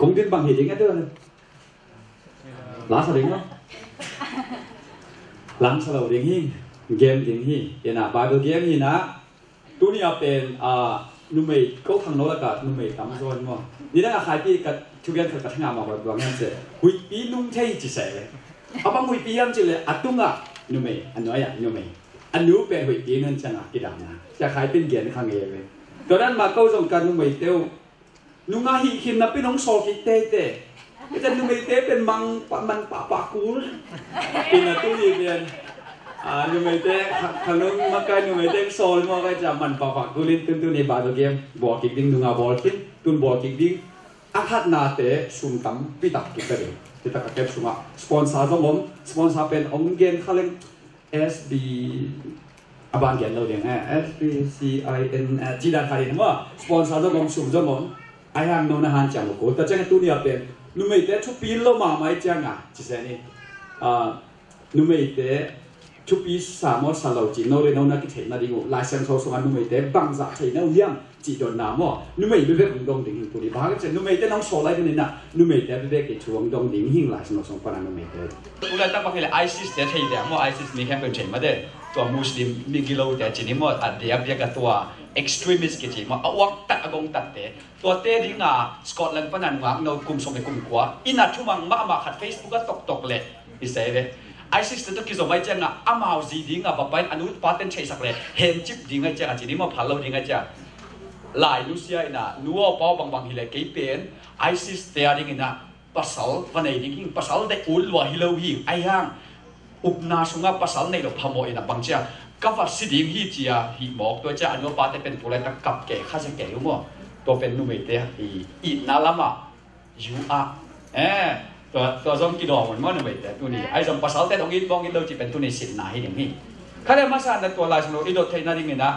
cũng đến bằng hệ chính cái đó lá sao đến không làm sao đến hi game đến hi cái nào Bible game hi na tu ni apen nu mày câu thằng nó là cả nu mày tắm rồi màนี่นั่นใครที่กับทุกอย่างกับทั้งงานมาแบบงั้นเสร็จหุยปีนุ่งใช่จีเสร็จเอาบางหุยปียังจีเลยอัดตุ้งอ่ะนูมอันน้อยอ่ะนูมอันนู้เป็นหุยปีนั่นจังอ่ะกี่ดังนะจะใครเป็นเกียรติข้างเอเลยตอนนั้นมาเข้าส่งการนูมเตียวนูงาหิขินนับเป็นน้องโซกิเต้เต้แต่นูมเต้เป็นมังมันปะกูเป็นตู้ดีเรียนนูมเต้ขนมมาการนูมเต้โซลมาก็จะมันปะกูลินตุนในบาร์เกมบอลกิ๊กดิ้งนูงาบอลคินตุนบอลกิ๊กดิ้งอาคาดนาเตะสุ่มตั้มปิดตักกิ๊กไปเลยปิดตักเก็บสุ่มอ่ะสปอนเซอร์ของผมสปอนเซอร์เป็นองค์เกนเขาเรียก SB บางเกนเราเรียกSBCIN จีดันไทยนะว่าสปอนเซอร์ของผมสุ่มของผมไอ้ยังโน้นอาหารจังกูแต่จังตัวนี้เป็นนุ่มเตะชุบปีนเรามาไม่จังอ่ะจีเซนี่นุ่มเตะชุบปีสามวันสลาวจีโน่เรโน่นักเทนนาดิงูลายเส้นโซ่ส่งนุ่มเตะบางจากเทนเอาเยี่ยมจีโดนน้ำว่านุ่มเตะเป็นดงดิ่งตัวนี้บ้างก็จะนุ่มเตะน้องโซ่ไล่ตัวนี้นะนุ่มเตะเป็นกิจวัตรดงดิ่งหิ้งลายเส้นส่งปนนุ่มเตะอุลัยตั้งบางทีเลยไอซิสเตะเทียมว่าไอซิสมีแค่เป็นเฉยมาเด้ตัวมุสลิมมีกิโลแต่จีนี่ว่าอันเดียบยังกับตัว extremist กิจมาเอาวักตัดอากงตัดเตะตัวเตะที่งาสกอตแลนด์ปนันงาโนกุมส่งไปกุมกว่าอินัดชั่วโมงมาขัดเฟซบุ๊กก็ตกเลยอิสเอเไอซิสตัวกิจวัตรจังอ่ะอามาจีดิ้งอ่ะแบบไปอนุปาเต้นใช้สักเลยเห็นจิบดิ้งอ่ะจังจีนี่มาพัลเราดิ้งอ่ะจังหลายลุเซียน่ะนัวป้อบางทีเลยกี่เป็นไอซิสเตียดิ้งน่ะภาษาวันไหนดิ้งภาษาได้อุ่นว่าฮิโลฮีไอ้ย่างอุปนาสุงาภาษาในเราพมอยน่ะบางเจ้าก็ว่าสิดิ้งฮีเจียฮีหมอกตัวเจ้าอนุปาเต้เป็นตัวอะไรตั้งกับแก่ข้าจะแก่ยุ่งมั้งตัวเป็นนุ่มเตะอีน่าละมายูอาตัวจอมกิโลเหมือนมันนุ่มเตะตัวนี้ไอ้จอมภาษาแต่ตรงนี้บางทีเราจะเป็นตัวนี้สินไหนอย่างนี้ข้าได้มาสานตัวลายสโนอีโดเทน่าดิ้งนะ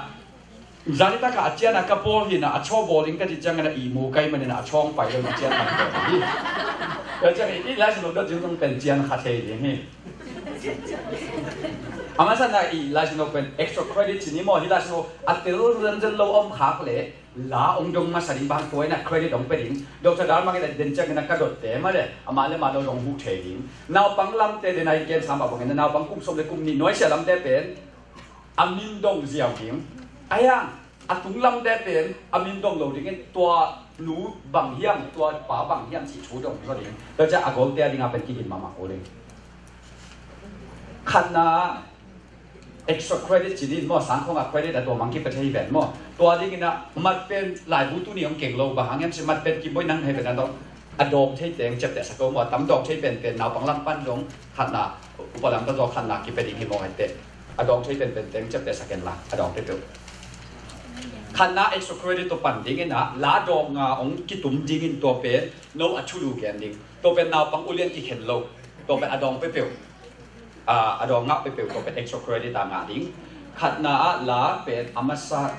jadi tak aja nak kapol ni nak acau bowling kan jangan nak imu kai mana nak acong pai lo nak jangan nak ni. Jadi ini lah sebab tu jangan penjian khatai ni. Amasan nak i lah sebab pen extra credit ni mau hilas lo atel ranjan lo om khak le la om dong mas saling bang toy nak credit om peding. Dok sedar mang kita jangan nak kadot te mana amale malu dong bu theding. Nau panglam te denai ken sama bang nau pang kum som le kum ni noi salam te pen amin dong ziaw king. Ayang, atung lam deh pen, amin dong lo dengan tua nu bang hiam, tua pa bang hiam si chu dong so ding. Kerja agol deh dengan pen kihin mama ko ding. Karena extra credit jadi mo sangkong credit atau mangki percaya ben mo. Tua ding ina mat pen lai butu ni om keng lo bahang hiam si mat pen kiboy nang hai pen atau adong cai teng cep deh sakau mo tam dong cai pen pen nau pang lam pan dong karena upalam tu dong karena kita ding himo hai te. Adong cai pen pen teng cep deh saken lah adong tu. Karena extra credit tu panding na la dong nga ong kitum dingin to pen no achulu kending to pen naw pang ulian ki khen lo to pen adong pepeu adong nga pepeu to pen extra credit nga ding khatna la pen amasa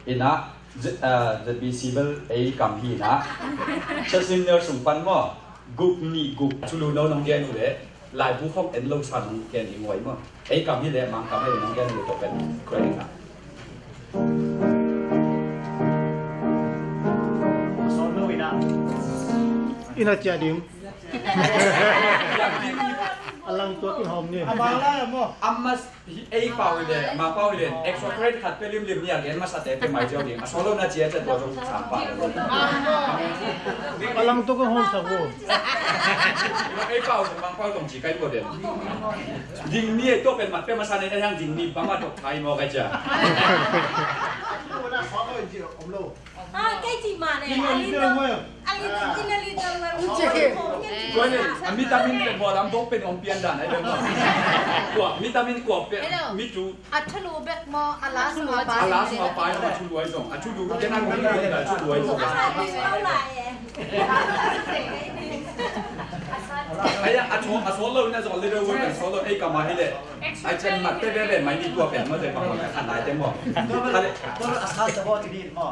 ina the visible a kam hi na chasin ner sum pan mo gup ni gup chulu no nong gen le lai bu khok en lo san nong gen i ngoi mo a kam hi le mang kam he nong gen to pen credit na ina jadim alang tua ki hom ni amala mo amas ei pau le ma pau le extra credit khat pelim lim ni again mas ate pe mai jo ni solo na chia cha to jong sam pa alang tu ko hom sa bo ei pau ma pau tong chi kai ko den ding ni to pen mat pe ma sa ne yang ding ni pa ma to kai mo kai cha cái gì mà này anh đi đâu anh đi đâu mà coi này vitaminเป็นบ่ลำบกเป็นองเปียนด่านไอ้เด้อตัววิตามินกว่าเป็นมิจู อัชลูเบ็ดมออัลลาสมาปา อาลาสมาปายมาชูรวยส่งชูดูแค่นั้นก็ไม่ได้ชูรวยส่งไอ้ยังอาโซโล่เนี่ยส่งเรื่องวันโซโล่ไอ้กามาให้เลยไอ้เจนมัดเต้เต้ไม่มีตัวเป็นเมื่อไหร่ฟังมาขนาดเต็มหมดตัวอาซาจะบอกที่ดีมั้ง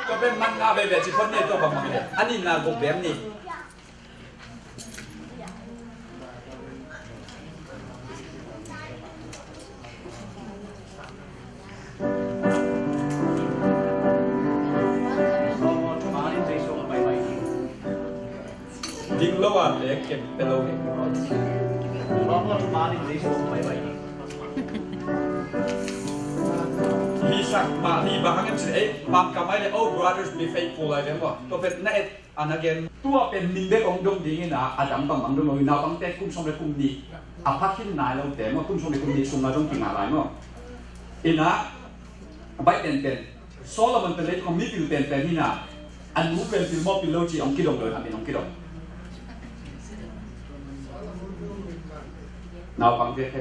ก็เป็นมันงาแบบที่คนเนี่ยตัวบางมันเนี่ยอันนี้นาบุกแบบนี้ ดิ้งโลอ่ะเล็กเก็บเป็นโลเอง Mama mali di sini mai mai. ที่สักมาที่บางอย่างสิบางคำไม่ได้ oh brothers be faithful อะไรกันวะตัวเป็นนั่นอันนั้นเองตัวเป็นนิ่งเด็กของดงดีนะอาจารย์บางดงเลยนาบางแต่คุ้มสมเลยคุ้มดีอาภักขินนายเราแต่ว่าคุ้มสมเลยคุ้มดีสมมาดงกินอะไรมั้งอินะใบเป็นโซโลมอนเป็นเล็กของมิฟิลเป็นที่น่ะอันนู้เป็นฟิลมอฟิลโลจีองกิโลเลยอันเป็นองกิโลนาบางแต่แค่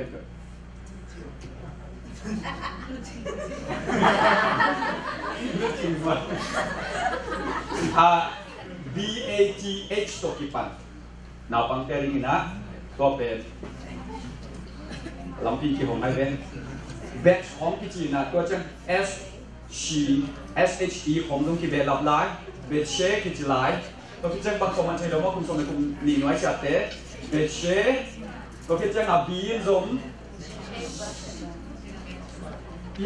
รู้จริงมั้ยBATH ตัวกี่ปันนาบังเตอร์นี่นะก็เป็นลำพีที่ผมให้เป็นเบสของพี่จีนะตัวจัง SHE ของตรงที่เบสรับไลน์เบสเชคที่ไลน์ตัวที่จังบางคนมันใช้เราว่าคุณสมในคุณนี่น้อยชัดเต้เบสเชตัวที่จังบีนซม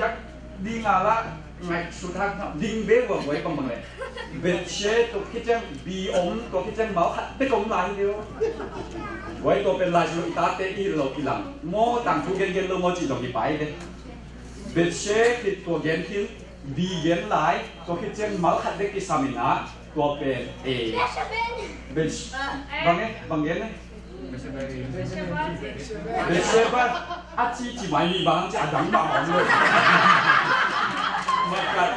ยักดีงาละไงสุดท้ายดิ้งเบ้ว่าไว้ประมาณเลยเบชเชตัวที่จังบีอมตัวที่จังเมาขัดเป็นกลมลายเดียวไว้ตัวเป็นลายสุดตาเตอีเราอีหลังโม่ต่างทุกเกณฑ์เราโม่จีตรงที่ไปเลยเบชเชติดตัวเกณฑ์ที่บีเกณฑ์ลายตัวที่จังเมาขัดเด็กที่สามินะตัวเป็นเอเบชบางเงี้ยเนี่ยเบชเชบ้านอาชีพไม่มีบางจะดังบางเลยไม่กัน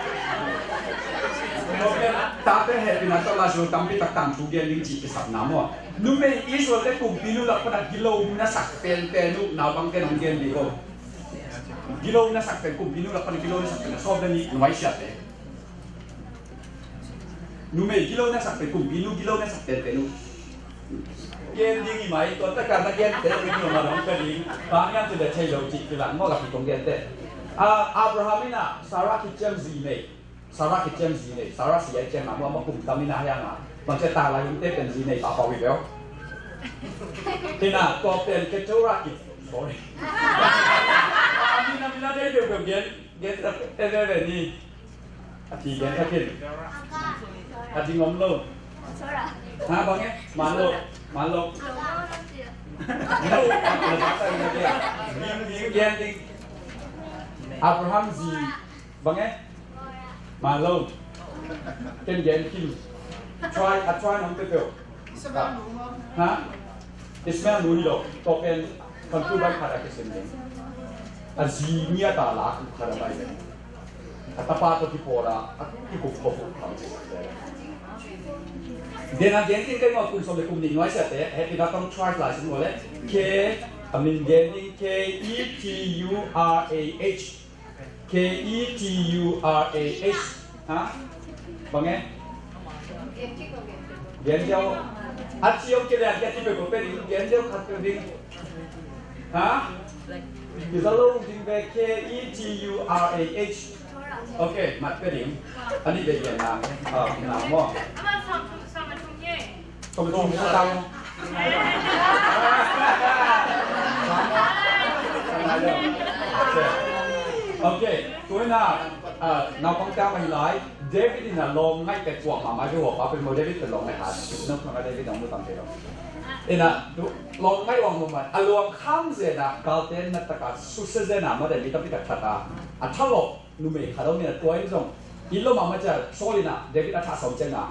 ตาเตเห็นนะตลาดสุดตั้มไปต่างๆทุกอย่างลิงจีกิสับน้ำว่ะนู่นเป็นอิสราเอลกลุ่มพินุลักษณะกิโลน่าสักเป็นแต่นู่นนาบังเกนองเกนดีก็กิโลน่าสักเป็นกลุ่มพินุลักษณะกิโลน่าสักเป็นชอบเรื่องนี้ไว้เสียเลยนู่นเป็นกิโลน่าสักเป็นกลุ่มพินุกิโลน่าสักเป็นแต่นู่นเกนดีไหมตัวตะการตะเกนแต่ไม่มีมาลงกระดิ่งบางอย่างจะได้ใช้โลจิกหลังงอกับที่ตรงเกนแต่อับราฮัมนี่นะซาร่าคิดเจมซีเน่ซาร่าคิดเจมซีเน่ซาร่าเสียเจมมาว่ามาคุมตามนี่นะยังอ่ะบางเจ้าตาลายมันเต้เป็นซีเน่ป่าป่าวิเวลที่น่ะตัวเป็นเกจูราคิด sorry นี่นะมีน่าได้เดี๋ยวเกนเต้นี่อาทิเกนแค่คิดอาทิงอมโลฮะบางเงี้ยมาโลยิงเกนยิงอับราฮัมซีบางเงี้ยมาโลเกนคิม try น้องเต๋อฮะอิสมานูนี่หรอตัวเป็นคนที่ไปขายอะไรเสร็จเนี่ยซีเนียตาลักขายอะไรเนี่ยแต่ป้าตัวที่พอละที่ผมทำเดี๋ยวนั้นเกนที่กันมาคุณสมเด็จคุณนิ่งไว้เสร็จเนี่ยให้พี่น้องต้อง try หลายสิ่งเลย K มินเกนนี่ K E T U R A H K E T U R A H ฮะบางไงเกนเดียวอาชีพเกลียดแค่ที่เป็นคนเป็นเกนเดียวขัดกันดิ้งฮะอยู่ตลงดิ้งไป K E T U R A H โอเคมัดเป็นดิ้งอันนี้เป็นเกนนางนางว่าต้องไปทุ่งไม่ต้องโอเคตัวน่ะน้องฟังตามมาหลายเดวิดน่ะลงให้แต่กวางมาที่หัวเขาเป็นโมเดลที่เป็นลงในหาดน้องฟังเดวิดน้องไม่ตั้งใจหรอกน่ะลงไม่วางลงมาลงข้ามเสียนะกาลเทนนัตตะการสุดเสียนะมาเดวิดต้องพิจารณาถ้าลงนุ่มเองเขาเนี่ยตัวนี้ส่งอีโลมามาจะโซลินะเดวิดถ้าสมเจนะ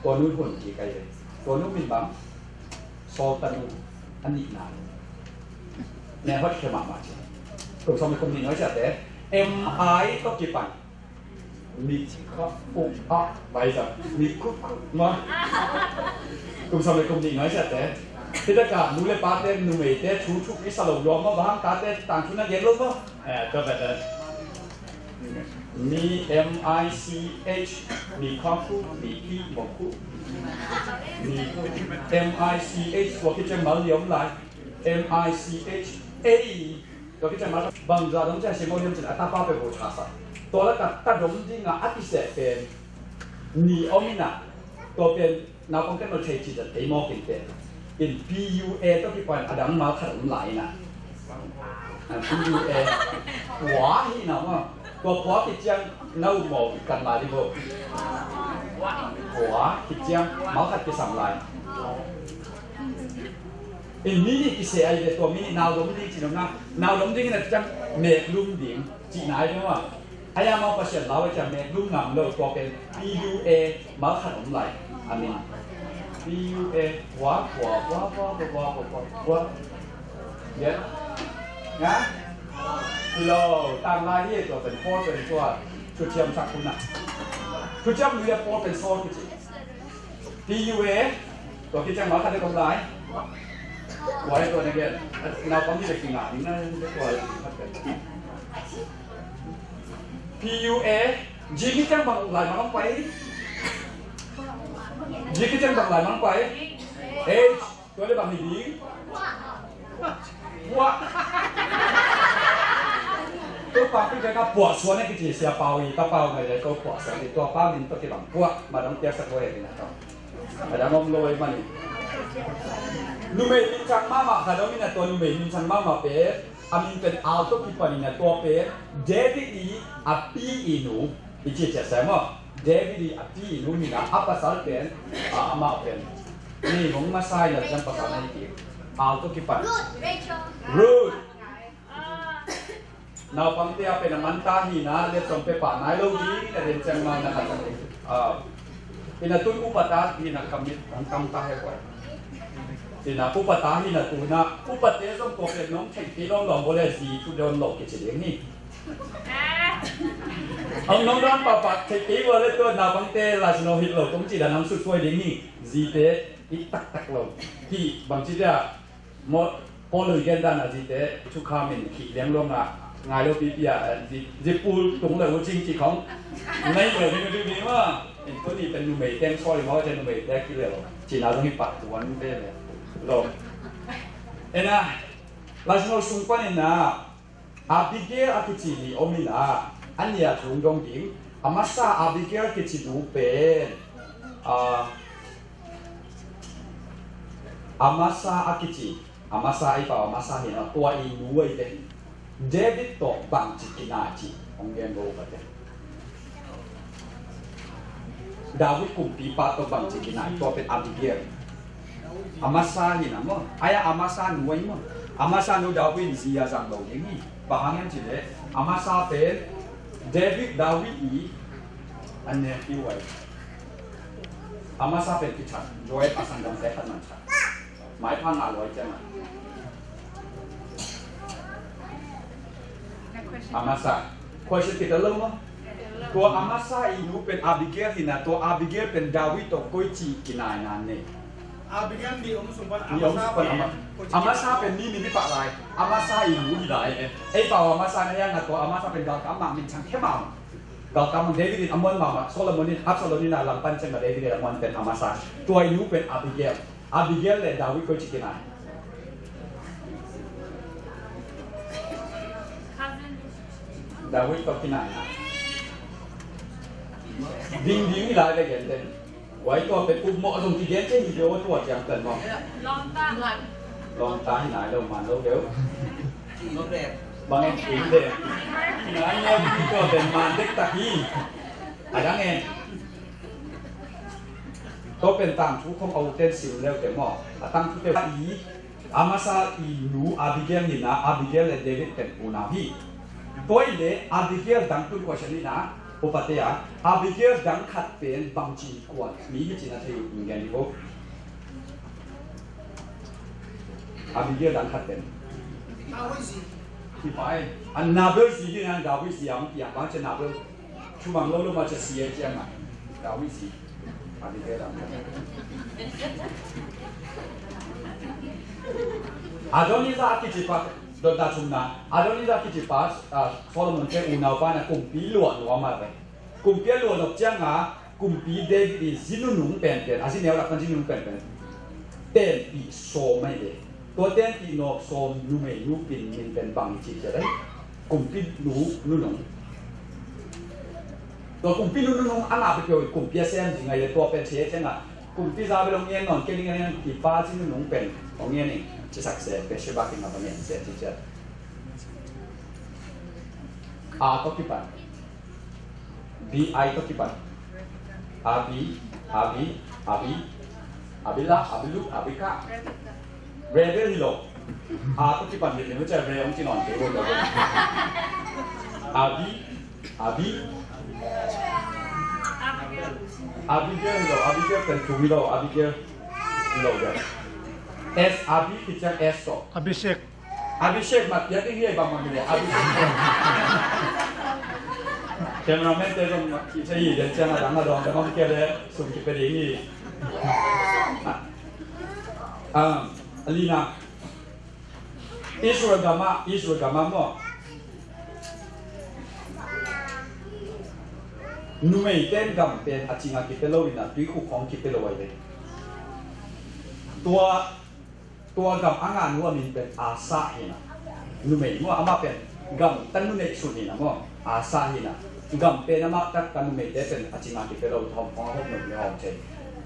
ตัวนู้นหุ่นกี่ไกลเลยตัวนู้นมีบังโซตันอันนี้นะเนี่ยเขาเขียนมาใช่ตัวสมัยคนนี้น้อยจัดเลย MI ก็กี่ปันมีข้อปุ๊บไปจ้ะมีคุกมาตัวสมัยคนนี้น้อยจัดเลยที่ตะการมูเลปาเต้นุ่มเอเต้ชุกอิสระยอมมาบ้างตาเต้ต่างชุนนั่นเย็นลงมั้งก็แบบนั้นมี MICH มีข้อคู่มีที่บอกคู่มี MICH ตัวที่จะมาเลี้ยงไหล MICH A ตัวที่จะมาบางจากนั้นจะเชื่อมโยงจากตาป้าไปโบชาสัตัวละกับตาดมที่งาอัติเสเป็นนีอมินะตัวเป็นนักป้องกันเราใช้จิตใจมองเห็นเป็น PUA ตัวที่เป็นอดัมมาขนมไหลนะ PUA หัวที่หนาวตัวหัวที่จะเน่าหมอกกันมาที่พวก หัวคิดเจียงเมาขัดกิสัมลายอินมินิกิเสียไอเดตัวมินินาวลมดิ้งจีนนะนาวลมดิ้งนั่นจังเมฆลุ่มดิ้งจีนายใช่ไหมไอ้ยามาประเสริฐเราจะเมฆลุ่มงามเราตัวเป็น PUA เมาขัดอมไหลอันนี้ PUA หัวเยอะนะเราตามรายที่ตัวเป็นโค้ดเป็นตัวชุดเชื่อมสักคุณน่ะชุดเชื่อมเรียกโค้ดเป็นโซ่จริง PUA ตัวคิดจังเมาขัดได้กำไรหัวไอ้ตัวนี้เกินเราต้องที่จะกินหนังนี่นั่นตัวPUA จีคิดจังบางหลายมันต้องไปจีคิดจังบางหลายมันต้องไปตัวนี้บางดีว้าตัวปากที่เขาปวดส่วนนี้คือจีเสียเปล่าอีกเปล่าไงเลยตัวปวดส่วนนี้ตัวเปล่านี่ตัวที่บางปวดมาต้องเจ็บสักวันเองนะครับแต่มองโรยมันนูเมมินชังมาค่ะแล้วมีนะตัวนูเมมินชังมาเป๊ะอามินเป็นอัลโตคิปานี่นะตัวเป๊ะเดวิดอีอัปปี้อีนูอีจีเจ็ดแสนมั้งเดวิดอีอัปปี้อีนูนี่นะอัปภาษาเป็นมาเป็นนี่ผมมาใส่นะจังภาษาในที่อัลโตคิปารูทนาปังเตียเป็นมันตาหีนะเรียกตรงไปป่านายโลกีแต่เดินจังมานะครับเป็นตุนอุปตาหีนะคำนี้ของคำตาให้ไว้ที่นะอุปตาหีนะตัวนะอุปเตสมตัวเป็นน้องเช็คที่น้องหลงบริสีทุเดินหลอกกิจเลี้ยงนี่เอาน้องร้านปะเช็คที่ว่าเลยตัวนาปังเตลาชโนฮิตหลอกต้องจีดน้ำสุดช่วยเลี้ยงนี่จีเตอีตักหลงที่บางทีจะหมดพอเลยกันด้านนะจีเตชุกขามินขี้เลี้ยงลงอ่ะงานเราปีปีอ่ะจีปูตรงเลยว่าจริงจีของในเมืองนี่มันดูดีว่าตัวนี้เป็นนูเมย์เต็มซอยมั้งจะนูเมย์แรกที่เลยจีน่าต้องมีปัดตัวนี้ได้เลยลงนะเราจะเอาสุ่มกันนะอาบิเกลอากิจิลีโอมิลาอันนี้อะทุ่งดงดิ่งอามาซาอาบิเกลกิจิดูเป็นอามาซาอากิจิอามาซาไอ้ป่าวอามาซาเห็นตัวอีนูไอ้เด็กเดวิดตกบังจิกินาจิองเกนโบกันเด็กดาวิดกุมปีปาตกบังจิกินาตัวเป็นอาบิเกลอามาซาเห็นมั้งไอ้อามาซาหนูไอ้มั้งอามาซาหนูดาวิดซียาจังโลอย่างนี้บางอย่างจีเลยอามาซาเป็นเดวิดดาวิดอีอันนี้ที่ไว้อามาซาเป็นกิจฉันโดยอาสังกัมเซขันมันฉันหมายพันอะไรจังอามาซาquestion kita lamaตัวอามาซาอีนูเป็นอาบิเกลที่นะตัวอาบิเกลเป็นดาวิดตัวกุยจีกินายนั่นเนี่ยอาบิเกลdi om sumpan Amasa เป็นนี่มีที่ปะอะไรAmasa อีหนูที่ไหนไอ้เปล่าAmasaเนี่ยยังตัวAmasa เป็นดาวกำมังมินชังแค่มังดาวกำมังเดวิดอัมมอนมาโซโลมอนี่อับโซโลนี่นะหลังปันเชงกับเดวิดอัมมอนเป็นAmasaตัวอีหนูเป็นอาบิเกลเลยดาวิดก็จิกินายดาวิดก็กินายนะดิ้งนี่หลายไปกันเลยไว้ตัวเป็นปุ่มเหมาะสมที่เด่นเช่นเดียวตัวอย่างเกินมั้งลองตาที่ไหนเรามาแล้วเดี๋ยวบางทีเด็กงานเนี่ยที่ก็เป็นมันเด็กตะกี้อะไรเงี้ยก็เป็นตามชุดของเอาเต้นสิวแล้วแต่หม้อตั้งชุดเดียวอีอามาซาอีนูอาบิเกลนี่นะอาบิเกลและเดวิดเป็นปูนาฮีตัวอีเล่อาบิเกลดังตุ้นกว่าฉันนี่นะอุปเตยอาบิเกลดังขัดเป็นบางจีกว่ามีที่จีน่าจะอยู่ยังไงดีบ่อาบิเกลดังขัดเป็นที่ไปอันนาเบลซีที่นั่นดาวิซีอย่างบางเช่นนาเบลช่วงเรามาจะเสียเจ้ามาดาวิซีอาบิเกลดังอาโดนิซาคิจิปัสโดนตาชุมนะอาโดนิซาคิจิปัสโซโลมอนเจ้าอุณาปานะกุมปีหลวงหัวมาเลยกุมปีหลวงนกเจ้าง่ะกุมปีเดวิดซินุนุ่งเป็นอาซิเนียลักษณ์ซินุนุ่งเป็นเต้นปีโซไม่เลยตัวเต้นปีนกโซมนุ่มไม่นุ่มปินมินเป็นบางจีจะได้กุมปีนุ่งตัวกุมปีนุ่งอันนั้นเป็นเกี่ยวกับกุมปีเซนจริงไงตัวเป็นเชฟใช่ไหมกุมปีซาเบลงเงี้ยนอนเก่งเงี้ยที่ป้าซินุนุ่งเป็นของเงี้ยนี่จะสักเสียเป็นเชฟบ้ากินมาเป็นเงี้ยเสียที่จะอาตัวกี่ปัน BI ตัวกี่ปัน Abila, Abilu, Abika. Rebel hilo. Ato ki pan ni macam rebel ang cinon ke boleh. Abigail hilo, Abigail tentu hilo, Abigail hilo je. S Abi kita S to. Abhishek mat ya tinggi bang bang ni Abhishek. Cameraman tu orang kita ini dan jangan orang orang orang kita sum kita ini. Alina. Israel gama mo. Numai ten gam pen achinga kita lo ina tui khu khong kita lo ai. Tua gam angan wa min pen asa hina. Numai mo ama pen gam tan numai sunina mo asa hina. Gam pen ama tak tan numai te pen achinga kita lo thong khong hok no hong che.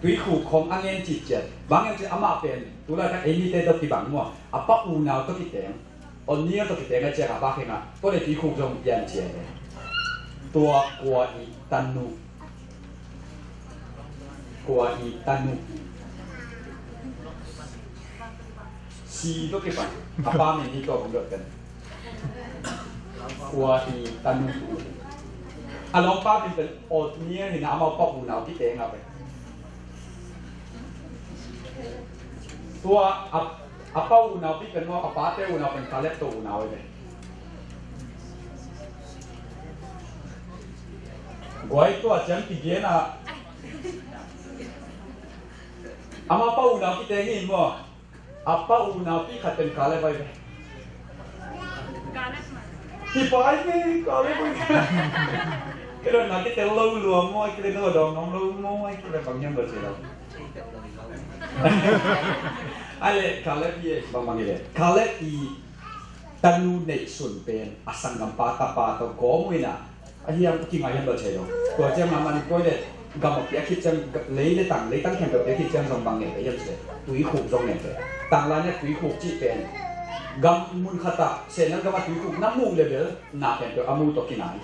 Tui khu khong angen chi jet. Bang yang ama pen tu la tak ini te to ki bang mo. Apa unau to ki teng. On nia to ki teng che ka ba khenga. To le tui khu jong yan che. Tua kwa i tanu si itu apa? Apa ini kau buatkan? Kwa i tanu along pa pinten otnia ni nama apa unau kita yang apa? Tua apa unau pinten mau apa te unau pen kalet tu unau ini? Gua itu aja tiga na. Ama apa unau kita ini mo? Apa unau pi katen kale baik? Kale mana? Hipai ni kale baik. Kalau nanti terlalu luar mo, kita tu dong nong lu mo, kita panggil bersih. Ale kale pi bang panggil. Kale i tanu nek sun pen asang gampa tapa atau gomina. Ayam kita ayam bersih. Kau jangan mana kau deh. Gam một cái chân lấy tăng kèm được cái chân dòng bằng nghề cái dân sẽ túi khủng dòng nghề tăng là nhé túi khủng chỉ tiền gam mun khata sẽ nó gam túi khủng năm mùng level nạp kèm được amu to kinai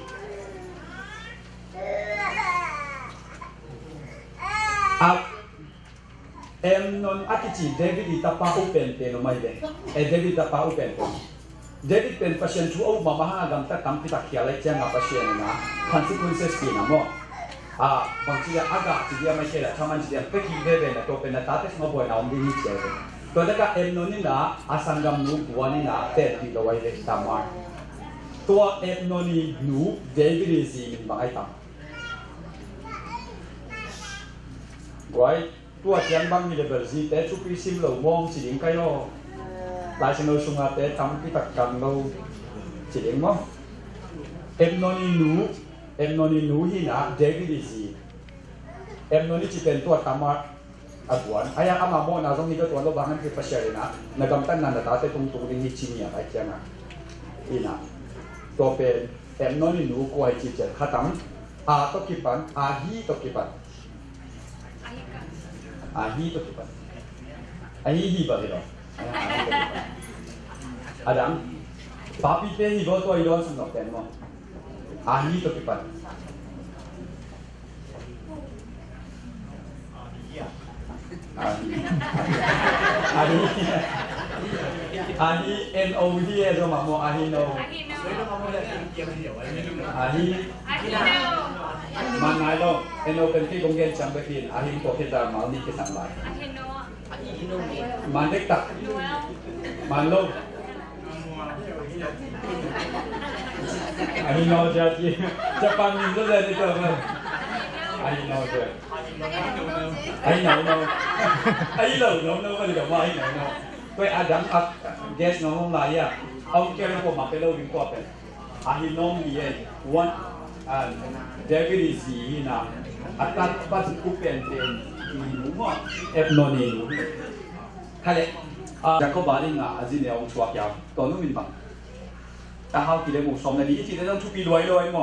em non atici David itapa open pen no mai de David itapa open pen David pen pasien tu au mama gam ta tam kita khialai chang a pasien na consequences ki na mo bang dia agak dia macam lah, cuman dia pergi beben atau pernah tates mau buat naum ini saja. Kalau dekat emnoni na asanggam nu buani na ter di bawah ini tamar. Tua emnoni nu David isi bangai tam. Guai tua tiang bang ni bersih ter cukup sim lo mong siling kayo. Lai seno sungai ter tam kita kan lo siling mong. Emnoni nu hina David isi. Emnoni cipen tua tamat abuan. Ayah ama mo na zong ni tuan lo bangan ke pasir ina. Nagamtan nanda tate tung ini cinia ay kianga. Ina. Topen emnoni nu ko ay cipen khatam. To kipan ahi to kipan. Ahi to kipan. Ahi hi ba dilo. Adam. Papi pe hi bo to ilon sang pen mo. Ahi to kipan. Ahi no hi zo ma mo ahi no. Ahi manai lo no pen ki gong gen chang bekin ahi ko ke da mal ni ke sang lai. Mandek tak. Manlo. Ahi no jadi Jepang ni tu dah itu apa? Ahi no tu. Ahi no. Ahi lo no boleh dah ahi no. Kau ada guest ngomong lah ya. Ông kia nó có cái lâu đến qua bên. Ahi no ni one David isi na. Atat pas kupen ten ni mo. Ebnoni. Kale. Jacob Baring azin ya ông chua kia. Tao nó mình bằng. Ta hao kỳ lệ một xong này đi chỉ để trong chụp video rồi mà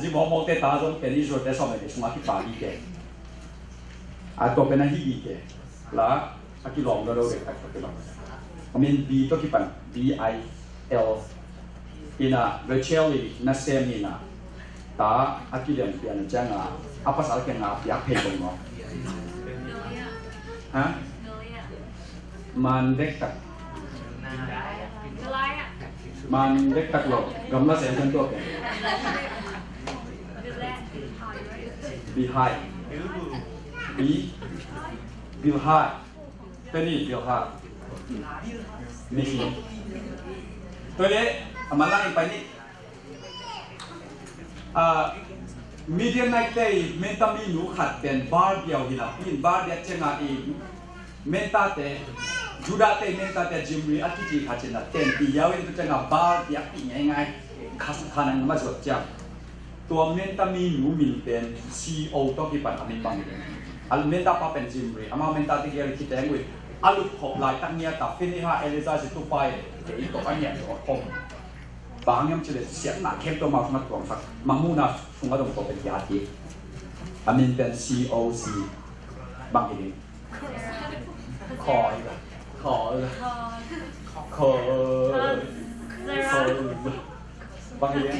chỉ mong để ta trong cái đi rồi để xong này để chúng ta kịp phá đi cái tôi bên này đi cái là cái lòng đó đâu để cái lòng mình đi tôi kịp bằng BIL ina virtually na same ina ตาอากิเลนเปียนจังอ่ะอาภาษาเก่งอ่ะอยากเพลงงอฮะมันเด็กตักมันเด็กตักหรอกกำลังเสียงกันตัวแกบีไฮบิลไฮตัวนี้บิลไฮนี่ตัวนี้มันล่างไปนี่มีเดียนไนท์เต้เมนตามีหนูขัดเป็นบาร์เดียวหินะพินบาร์เดียวเจ้าอีเมนตาเต้จูดาเต้เมนตาเต้จิมรีอาทิตย์ขัดเจนะเต็มปียาวเป็นตัวเจ้าบาร์เดียวปีง่ายๆขัดขนาดนั้นมาสดจังตัวเมนตามีหนูมินเป็น CEO ต้องกี่ปันอันนี้บางอย่างอันเมนตาป้าเป็นจิมรีอามาเมนตาที่เกี่ยวกับคิดแดงวิอันลุกขบลายตั้งเนี้ยแต่ฟินิฮาเอลิซาสิตุไปเดี๋ยวอีกตัวอันเนี้ยตัวคงบางอย่างเฉลี่ยเสียงหนักเข้มตัวมาสมัครตัวสักมามูนาฟงกระดมตัวเป็นยาดีอันนี้เป็น COC บางอย่างคออีกคอบางอย่าง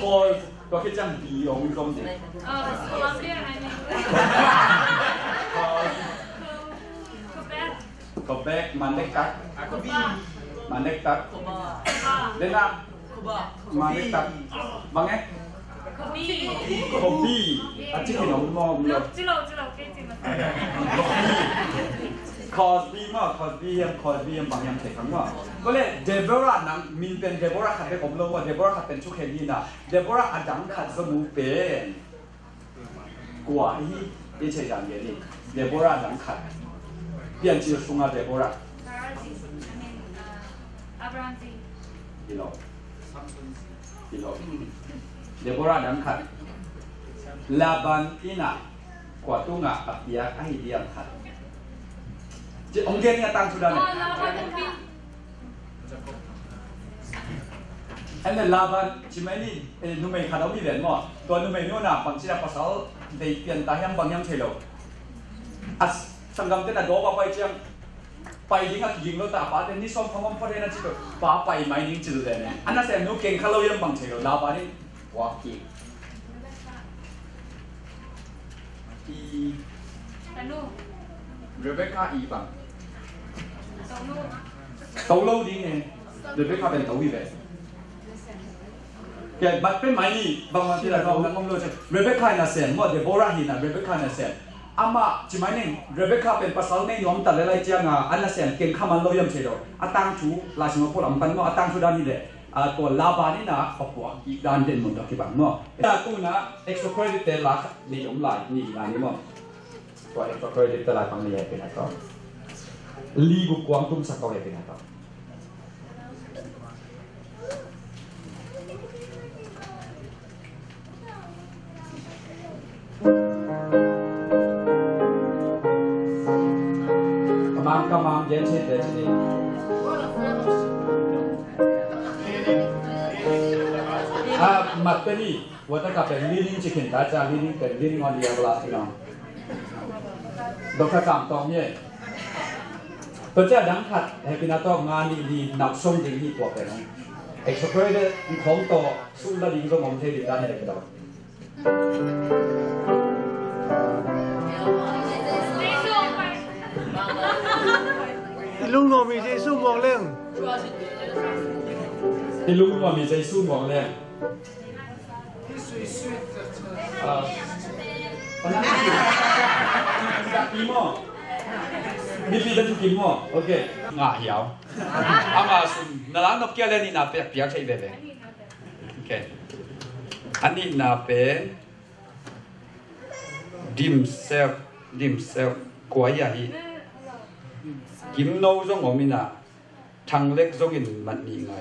คอก็แค่จังดีของมีความจริงก็แบกมันเล็กตักมันเล็กตักเล่นนะมันเล็กตักบางไงคอบี้อาจจะเป็นน้องมอมเลยคอสบี้มั้งคอสบี้ยังบางอย่างเสร็จครั้งว่าก็เลยเดโบราห์นังมินเป็นเดโบราห์ขัดเป็นผมลงว่าเดโบราห์ขัดเป็นชุกเฮนีนะเดโบราห์อาจจะขัดสมุเป็นกว่าที่ใช่อย่างนี้เดโบราห์นังขัดเปลี่ยนชื่อสุงาเดโบราห์ดีหรอเดโบราห์นังขัดลาบันอินะกว่าตุงะอับยาไอเดียขัดองค์เดียนี่ตั้งสุดาเนี่ยอันนั้นลาบันใช่ไหมนี่นุ่มเองขัดเอามีเหรียญมั้งตัวนุ่มเองโน่นน่ะบางทีเราภาษาได้เปลี่ยนตายังบางยังเฉลียวสังกัดที่น่ะโดบไปเชียงไปยิงแล้วแต่ป้าเดี๋ยวนี้ซ้อมพร้อมพอได้นะจิ๊กป้าไปไม่ยิงจืดเลยเนี่ยอันนั้นเสียนุ่มเก่งเขาเรายังบางเฉลียวลาบันนี่ว้ากี่เรเบคก้าอีบังโตโลดีไงเรเบคก้าเป็นโตวีเลยแกบัดเป็นไม่นี่บางวันที่เราลองนั่งมองดูใช่เรเบคก้าน่ะเสียงว่าเดโบราห์นี่นะเรเบคก้าน่ะเสียงอามาจิไม่เนี่ยเรเบคก้าเป็นภาษาในยอมตัดอะไรเจ้าง่ะอันนั้นเสียงเก่งข้ามันเรายังเฉลียวอัตตังชูลาชิมาพูดอันนั้นว่าอัตตังชูด้านนี้เลยตัวลาบานี่นะขบวนอีกด้านเด่นหมดที่บางเนาะแต่ตัวนะ extra credit แต่ละนิยมหลายนี่งานนี้มั้งตัว extra credit แต่ละฝั่งนี้เป็นอะไรก็ลีกุกวางตุ้มสักเอาเป็นอะไรก็กำลังเย็นเช่นเดียวกันมัดเป็นนี่ว่าถ้ากับเป็น leading chicken แต่จะ leading เป็น leading on the other ที่น้องดร.กำตองเนี่ยตัวเจ้าดังขัดให้พี่น้าต้องงานดีนับส่งดีที่ตัวเป็นน้อง extra credit ของตัวสู้ระดิ่งก็มองเท่ดีด้านไหนก็ได้ลุงโนมีใจสู้มองเรื่องที่ลุงว่ามีใจสู้มองแรงกี่โมงมีปีตั้งกี่โมงโอเคง่ายยาวอามาสุนนั่งนกเกี้ยเล่นนี่น่าเป็นเปียกใช่ไหมเบ้โอเคอันนี้น่าเป็นดิมเซลกว่าอย่างนี้กิมโน่จงอมินะทางเล็กจงอินมันนี่ไง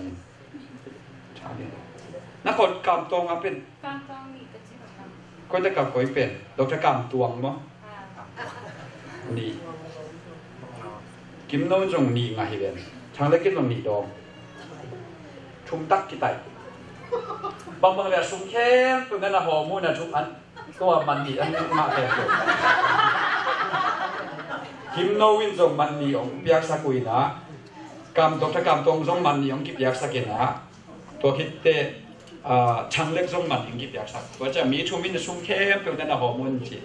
ใช่นักคนกำตรงอ่ะเป็นคนจะกำก๋วยเป็นดร.กำตวงมั้งนี่กิมโน่จงนี่ไงเป็นทางเล็กกินตรงนี่ดองชุ่มตักกี่ไตบางเนี่ยชุ่มเข้มตัวนั้นนะหอมมูนนะชุ่มอันตัวมันดีอันนี้มากเลยกิมโนวินจงมันนี่องเปียกสักุยนะ กรรมตกกรรมตรงสมมันยองกิบยักษ์สักนะตัวคิดเตช่างเล็กสมมันยองกิบยักษ์สักตัวจะมีชูมินชุ่มเข้มเป็นแต่หอมมุนจี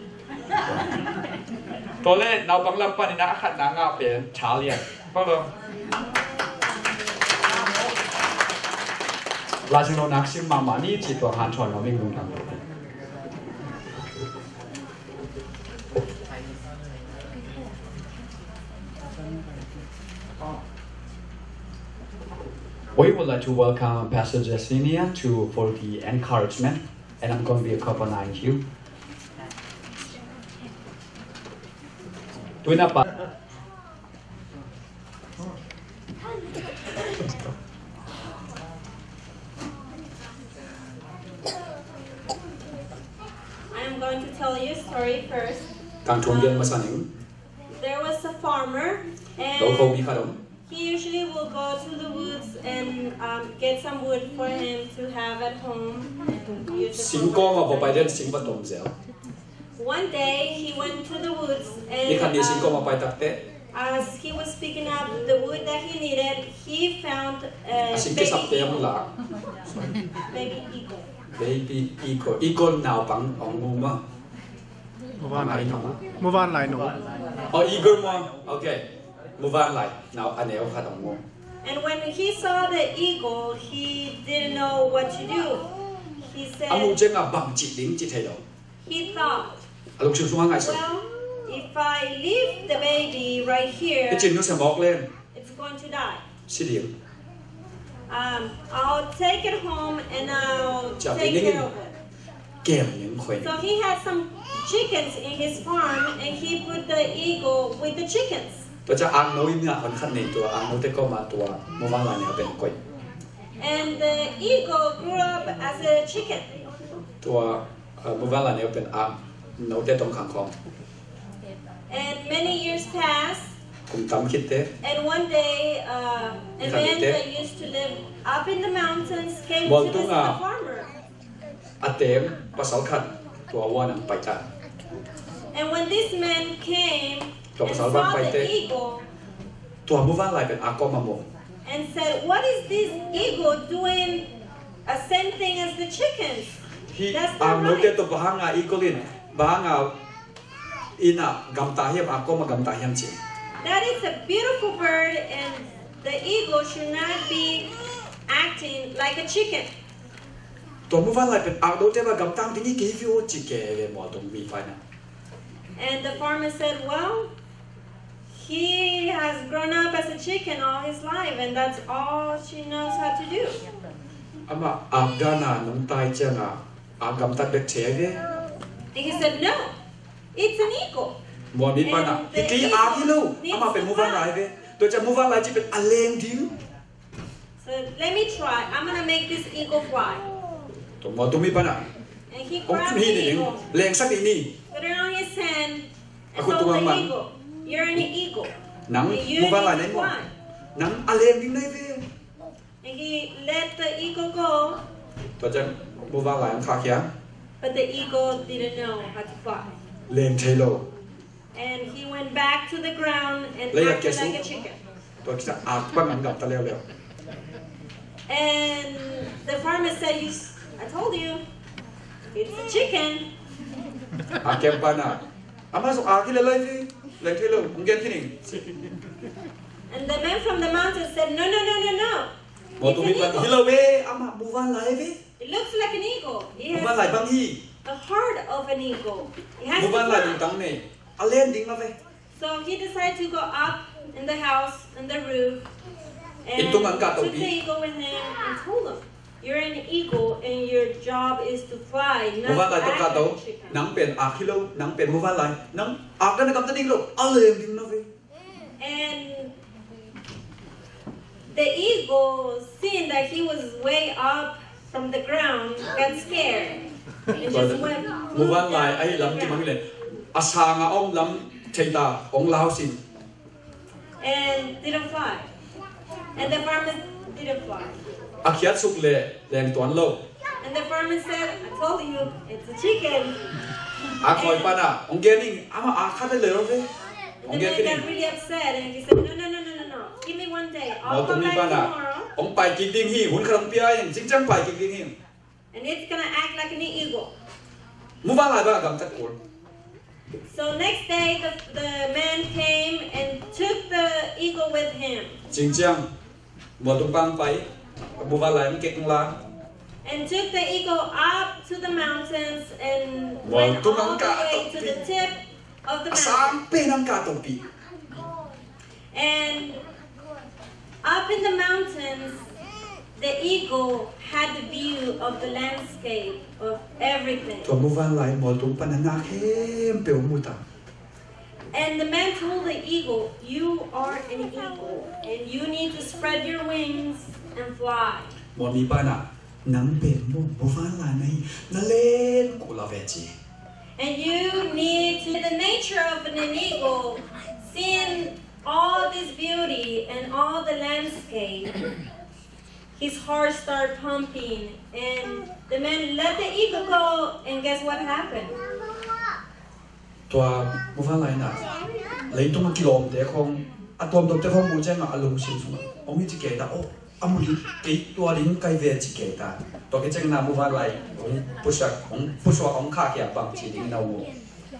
ตัวเล่นเราบังลำปานินะขัดนางาเป็นชาเลียนก็เลยราชโนนักซิมมานี่จีตัวหันชอนมาวิ่งลงทาง We would like to welcome Pastor Jessinia for the encouragement, and I'm going to be accompanying you. Doing up. I'm going to tell you a story first. There was a farmer, and he usually will go to the woods and get some wood for him to have at home. And use it. One day he went to the woods and as he was picking up the wood that he needed, he found a baby eagle. Baby eagle. Eagle now bang on muma. เมื่อวานหลายหนู Oh, eagle one. Okay. Move on like now. I know how to move. And when he saw the eagle, he didn't know what to do. He said, he thought, well, if I leave the baby right here, it's going to die. I'll take it home and I'll take care of it. So he had some chickens in his farm and he put the eagle with the chickens. ตัวจะอ่างโน้ยเนี่ยคนขันในตัวอ่างโน้ยแต่ก็มาตัวมือวางลายเนี่ยเป็นกล้วย And the eagle grew up as a chicken. ตัวมือวางลายเนี่ยเป็นอ่างโน้ยแต่ตรงข้างคลอง And many years passed. ผมตามคิดเต้ And one day, a man that used to live up in the mountains came to visit the farmer. อาเต็มภาษาขัดตัวว่านังไปจ้า And when this man came and saw the eagle, ตัวมือวางลายเป็นอากอมาโม and said, "What is this eagle doing? The same thing as the chickens? ที่ That's อ่าง not โน้ยแต่ right." ตัวบ้างอีกลินบ้างอินะกำตาเฮียมอากอมากำตาเฮียมจริง That is a beautiful bird, and the eagle should not be acting like a chicken. ตัวมือวางลายเป็นอ่างโน้ยแต่ว่ากำตาที่นี่กี่ฟิวจิเกเรหมอตรงวีไฟนะ And the farmer said, "Well, he has grown up as a chicken all his life, and that's all she knows how to do." อามาอาบดานาน้องตายจังอ่ะอากำตัดเด็กเฉยเลย And he said, "No, it's an eagle." หมอนี่ปะนะที่กี่อาที่ลูกอามาเป็นมูฟานไลฟ์เลยตัวจะมูฟานไลฟ์จะเป็นอเลงดิ้ง So let me try. I'm gonna make this eagle fly. ตัวหมอตัวมีปะนะ And he โอ้ grabbed นี่ the นี่ eagle, แรงสักนี่ put it on his hand, and Aku told tuang the man. eagle, "You're an eagle. หนัง And you มู need ฟานไลฟ์ไหน to หมด fly." หนังอเลงดิ้งเลยเว้ย And he let the eagle go, ตัวจะมูฟานไลฟ์ขาเขีย but the eagle didn't know how to fly. เลงเทโล And he went back to the ground and Lay a acted kiss. like a chicken. ตัวจะอาบปั้งหนังกับตะเลียวเร็ว And the farmer said, "I told you, it's a chicken." อาเก็บปะนะอามาสุอาที่เลยเว้ยเลงเทโลมึงเก็บที่นี่ And the man from the mountain said, "No, no, no, no, no. หมอ It's ตัว an มีปะ eagle. ฮิโลเว้ยอามามูฟานไลฟ์เว้ย It looks like an eagle. It มูฟานไล has ฟ์บางที่ the heart of an eagle. It has มู to ฟานไลฟ์ fly." ตั้งเนี่ยอเลงดิ้งมาเว้ย So he decided to go up in the house, in the roof, and Itu ngangkat took topi. the eagle with him and told him, "You're an eagle and your job is to fly, มู not ฟานไล to ฟ์ต้อง act การ like ตัว a chicken." หนังเป็นอาคิโลหนังเป็นมูฟานไลฟ์หนังอากันกับตันดิ้งโลอเลงดิ้งมาเว้ย And the eagle, seeing that he was way up from the ground, got scared and just went มูฟานไล down ฟ์ไอ้ to the ลำจิมัน ground เลยอาชางอ้อมลำเชยตาองลาวสิน and didn't fly. And the farmer didn't fly. อาเขียสุกเลยแรงตัวโล And the farmer said, "I told you, it's a chicken." อาคอยปานะองเกนิ่งอามาอาคัดได้เลยเว้ยอง And เก the นิ่ man ง got really upset and he said, "No, no, no, no, no, no. Give me one day. Okay, หมอ I'll ตรง come นี้ back บ้านอ่ะ tomorrow. องไปกินดิ้งฮีหุ่นขนมเปี๊ยะอย่างจริงจังไปกินดิ้งฮี And it's gonna act like an eagle. มูบ้านอะไรบ้างกับจักรวาล So next day, the man came and took the eagle with him. จริงจังหมอตรงปังไปมูบ้านอะไรมันเก่งละ And took the eagle up to the mountains and Wow, went tung all ang the way to kaatopi. the tip of the สาม mountain. ปีนังกาตงปี And up in the mountains, the eagle had the view of the landscape of everything. ตัวมูบ้านอะไรหมอตรงปันนาเข้มเปียวมูตา And the man told the eagle, "You are an eagle, and you need to spread your wings and fly." หมอมีบ้านอ่ะนังเป็นมูบ้านอะไรนั่นเล่นกูลาเวจี And you need to, the nature of an eagle, seeing all this beauty and all the landscape, his heart started pumping, and the man let the eagle go, and guess what happened? ตัวมูบ้านอะไรน่ะเลยต้องกิโลเดียวคงอะตัวตัวเดียวคงมูเจงอ่ะอารมณ์ชินสุดองค์จิเกตาโอ้อามุลิกี่ตัวลิ้นไกเวจิเกตาตัวกิจงนามูบ้านอะไรองผู้ชายองข้าเกี่ยบังจีดิ้งนาวู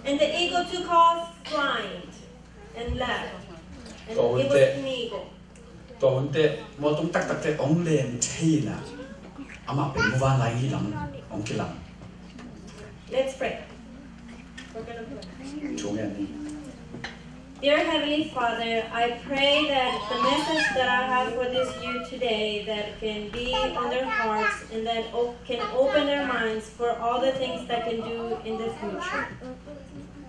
And the eagle took off flying and left. And Oh, it was an eagle. ตัวมันเตะมอต้องตักตักเตะองเลนเทีน่ะอามาเป็นมูบ้านอะไรที่หลังองกิลัง Let's pray. We're gonna pray. ช่วงนี้ Dear Heavenly Father, I pray that the message that I have for this youth today that can be on their hearts and that can open their minds for all the things that can do in the future.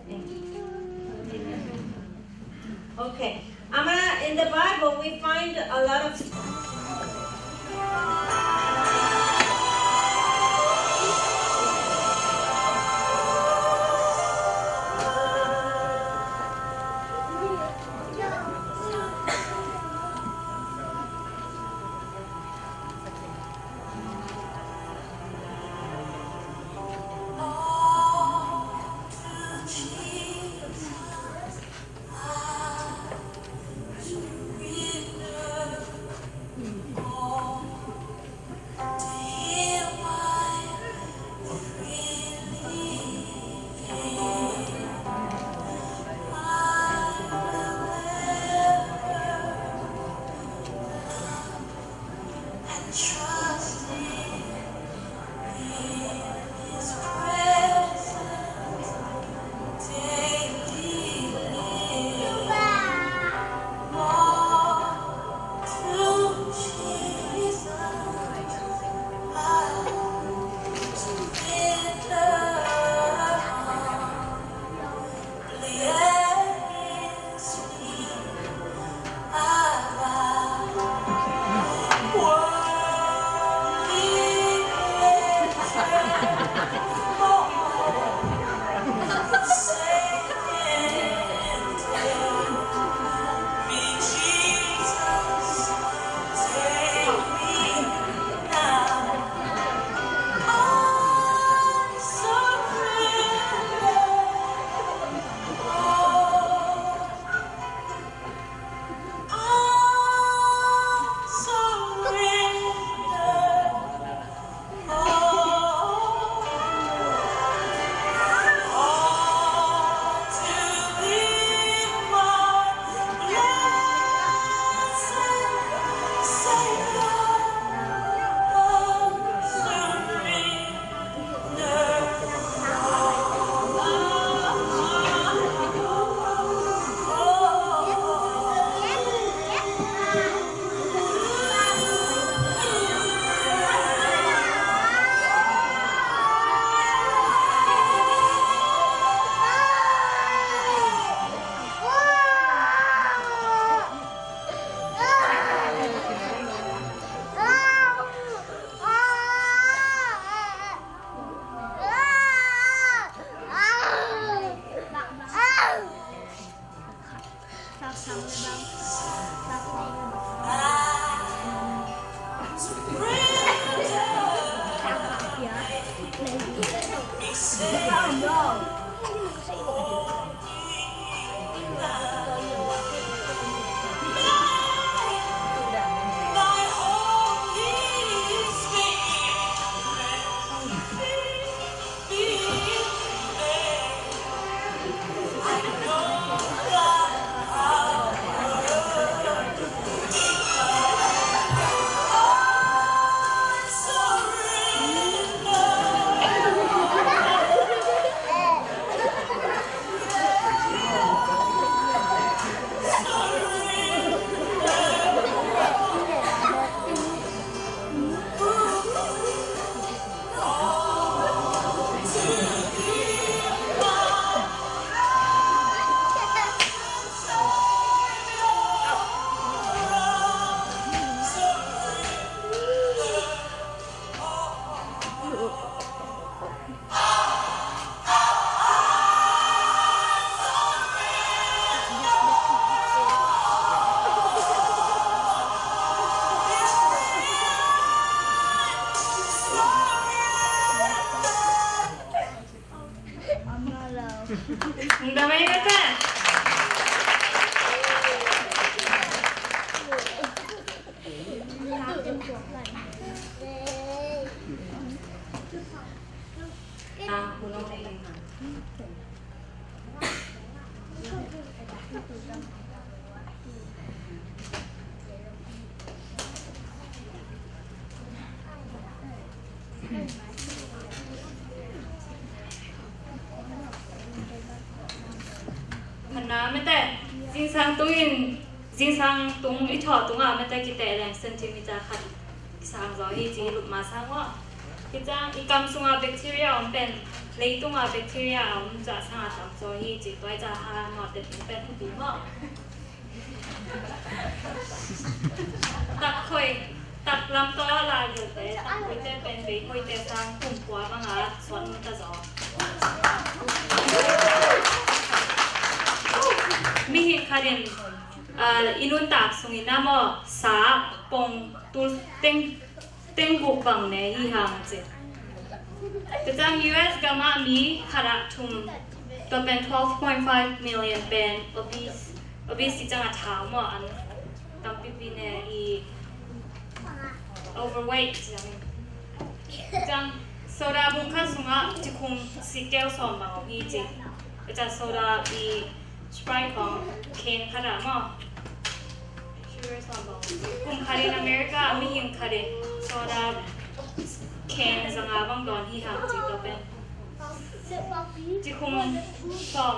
Thank you. Amen. Okay. In the Bible we find a lot of Nda mai kata. Hulong ni. Karena mete jinsang tung itu tunga mete kita yang sentimeter kan sang zohi ji lup masang wa kita ikam sunga bacteria pen leitung bacteria ja sang tam zohi ji toy ja ha not de pen bi mo tak khoi tak lam to la ju te tak khoi te pen bi khoi te sang kum kwa ba nga son ta zo mihi karin inun tak sungi namo sa pong tul teng bukbang ne hi hang je Kejang US gama mi kara tum to ben 12.5 million ben obese jang athaw mo an tam pipi ne I overweight jang soda bukha sunga tikum sikel som ma hi je ja soda I Spriteของเคนขนาดมั้งชื่อสอนบอกกลุ่มคารินอเมริกาไม่ยิงคารินโซดาเคนสังอาบังดอนที่หางจิตตัวเป็นจิคุมสอน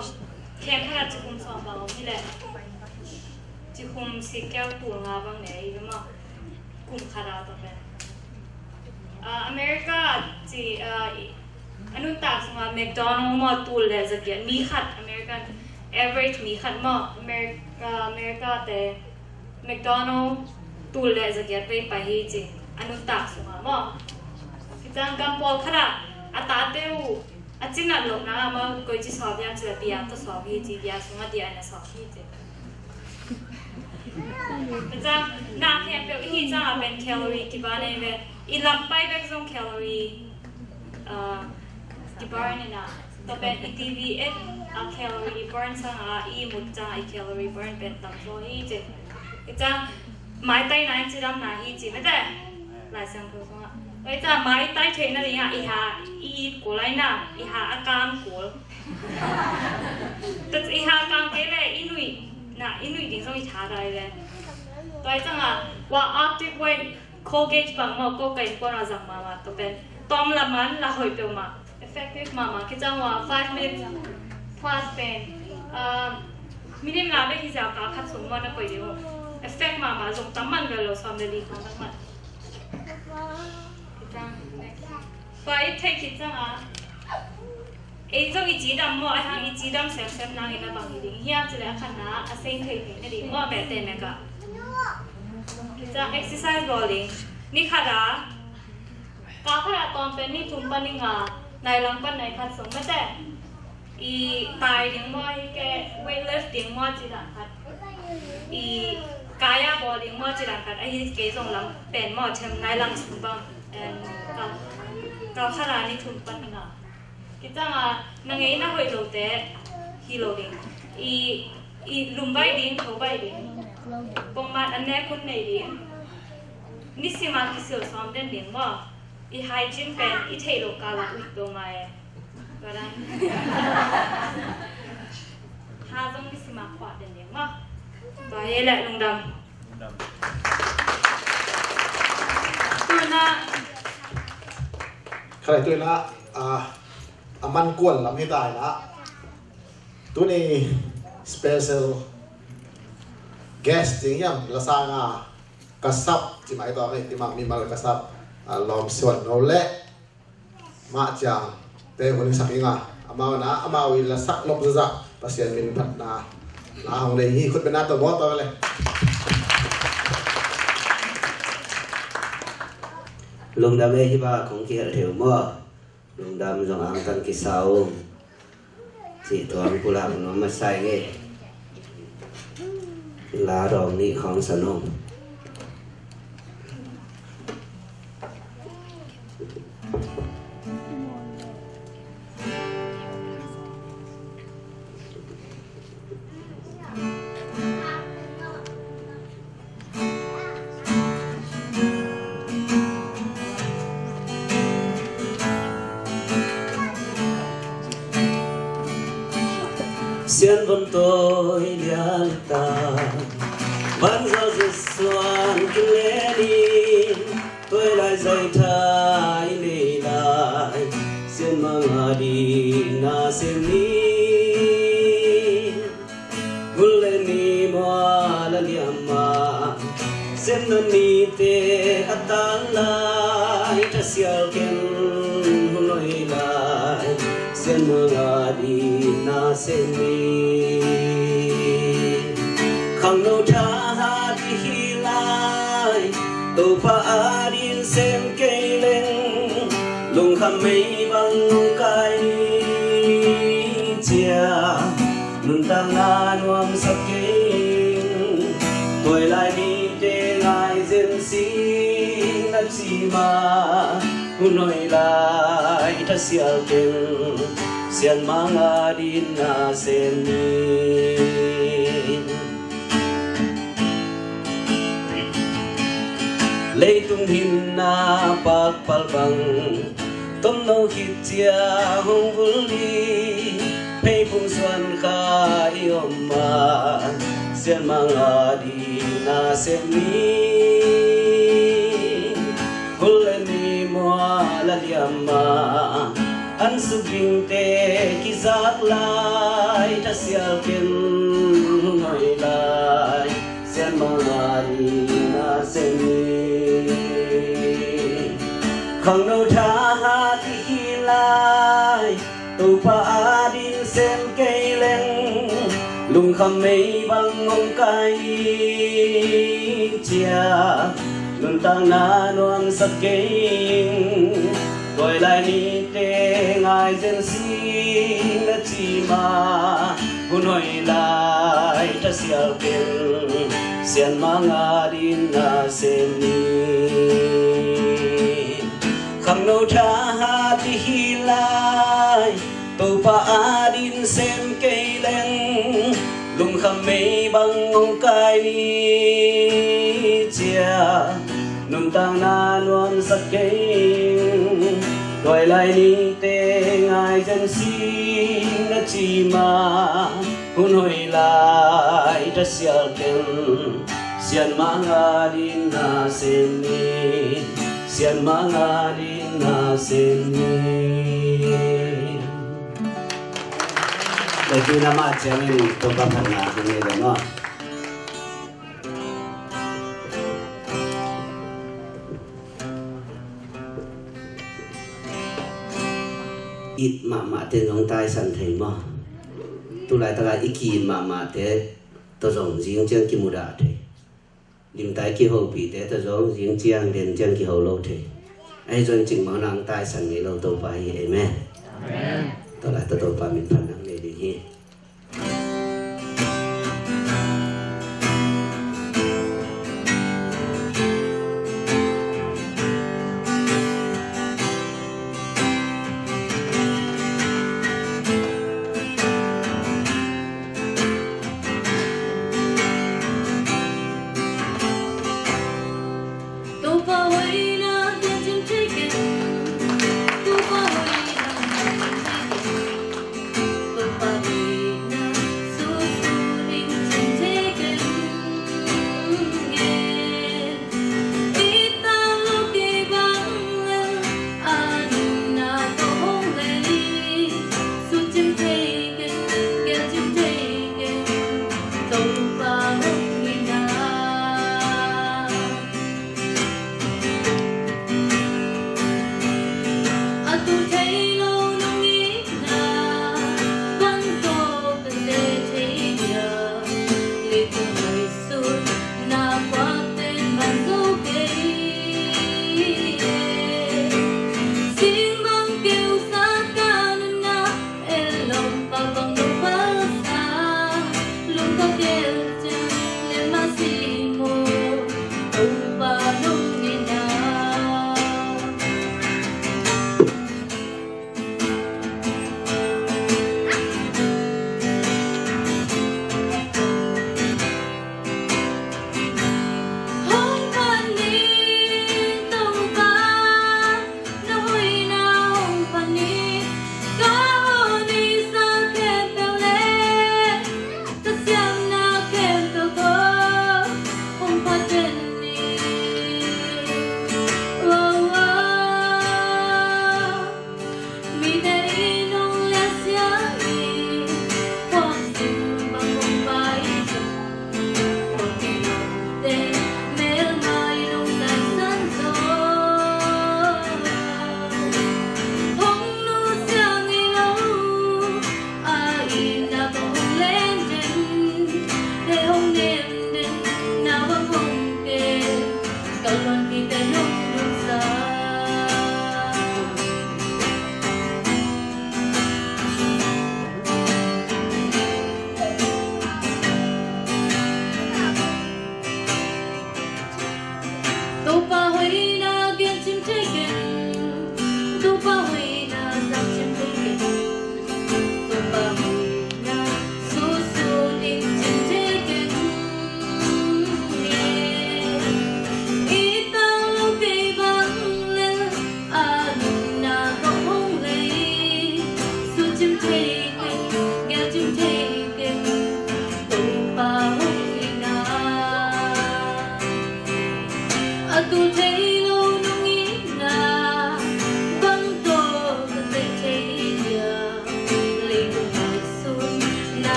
เคนขนาดจิคุมสอนบอกนี่แหละจิคุมสิแก้วตัวงาบังไหนหรือมั้งกลุ่มคาราตัวเป็นอเมริกาจีอนุตาสงแมคโดนัลด์มาตูเลสเกียมีขัดอเมริกันaverage มีขันมาอเมริกาแต่แมคโดนัลด์ตูเลจะเก็บไปให้จีอนุตักสมามาที่จังกัมพอลขนาดอัตราเต้าอัจฉริยะลงนะมาก็จะสอบยังจะเปียกต้องสอบให้จีเดียสมาเดียนสอบให้จีที่จังนักแข่งเป็นที่จังเป็นแคลอรี่กี่บาทเนี่ยอีหลับไปเป็นส่งแคลอรี่กี่บาทเนี่ยนะต่อเป็น ETVS calorie burn สังอาอีมุดจัง calorie burn เป็นตั้งโซฮีจีจังไม้ใต้ไหนจีดำหนาฮีจีไม่ได้หลายเสียงคือว่าจังไม้ใต้เทนั่นเองอีหาอีกูไรน่ะอีหาอาการกูแต่อีหาการเกเลยอินุยน่ะอินุยดิ้งส่งอีชาได้เลยตัวจังอ่ะว่า Arctic White Colgate บางมาก็ไกลกว่าเราจังมาตัวเป็นตอมละมันละหอยเปลมา effective มาคือจังว่า5 minutes fast pen minim la be ki ja ka khat sum ma na koi de effect ma ma jong tamman ga lo sam de li khang tak ma kitang pai thai ki chang a e jong I ji dam mo a hang I ji dam sem sem na ina bang hi ding hiam chile khan na a sein thai thai na di mo be te me ka kitang exercise rolling ni khara ka khara ton pen ni thum pa ni nga nai lang pan nai khat sum ma teอีตายดิ้งมอที่แกเวทลิฟต์ดิ้งมอจีดังคัดอีกายาบอดิ้งมอจีดังคัดไอ้ที่เกส่งลำเป็นมอเชมนายลังสุบังเราขนาดนี้ทุนปันงาคิดจังอ่ะนางเอ๋น่าหอยโลเตะฮีโร่ดิ้งอีลุมใบดิ้งเขาใบดิ้งปงมาอันแรกคนไหนดิ้งนิสิมาคิเสือซ้อมเด่นดิ้งมออีไฮจินเป็นอีเทโลกาลาอุดโตมาก็ได้หาต้องมีสมาขวาเด่นๆมั้งตัวเฮแหละลุงดำตัวน่ะใครตัวน่ะมันกวนลำให้ตายนะตัวนี้ special guest จริงยังละสางกระซับจิหมายต่อให้ที่มามีมาลกระซับลอมส่วนโนเละมาจังแต่คนนี้สักยังอามานะอามาวิลสักลบซะภาษามินพัฒนาของในที่คุณเป็นนักตัวบอสตัวเลยลุงดำเอ้ที่บ้าของเกียร์เถียวมั่วลุงดำจงอ่างกันกิสาวจีตัวมันกุหลาบน้องมาใส่เงี้ยลาดองนี่ของสนุก xiên vân tôi lian ta vẫn do dự xoan kinh lẽ đi tôi lại dây thay đi lại xiên mang đi na xem đi gul lên đi mua là liam mà xiên nên đi te atan lại ta xiao ken nói lại xiên mang đi na xem đi không nô cha đi hi lại tu pa adin xem cây lên lùng khăm mây bằng cây chia nun tang na nuam sắc kinh tuổi lại đi để ngài diễn sinh đất gì mà nói lại ta siêu kinh xiên mang adin na xem đi lấy tung hin na bạc pal bang tom no hit chia hong vul đi pei phung xuân kha iom ma xiên mang đi na xem ni hul lên ni mua la liam ma an su bing te ki zak lai ta sial ken nói lại xiên mang đi na xem ni không nô cha thì hi lại tu pa adin xem cây lên lùng khăm mây bằng ngông cây chia nun tang na nuam sắc kinh tôi lại đi te ngài dân sinh đất chi mà muốn nói lại ta siêu kinh xiên mang adin na xem ni không nô cha thì hi lại tu pa adin xem cây lên lùng khăm mây bằng ngông cây chia nun tang na nuam sắc kinh gọi lại đi te ngài dân sinh đất chi mà muốn hỏi lại ta siêu kinh xiên mang adin na xem ni xiên mang adin na xem ni để khi nào mà chơi mình tôi có phần nào cũng như vậy đó ít mà tên ông tai sản thầy mà tôi lại ta lại ít kỳ mà thế tôi dùng riêng chân kim mù đà thầy lim tai ki ho bị thế tôi dùng riêng chiang đến chân ki ho lâu thầy ai dân chỉnh món ăn tai sản này lâu tôi phải amen tôi lại tôi phải mình phần năng để hi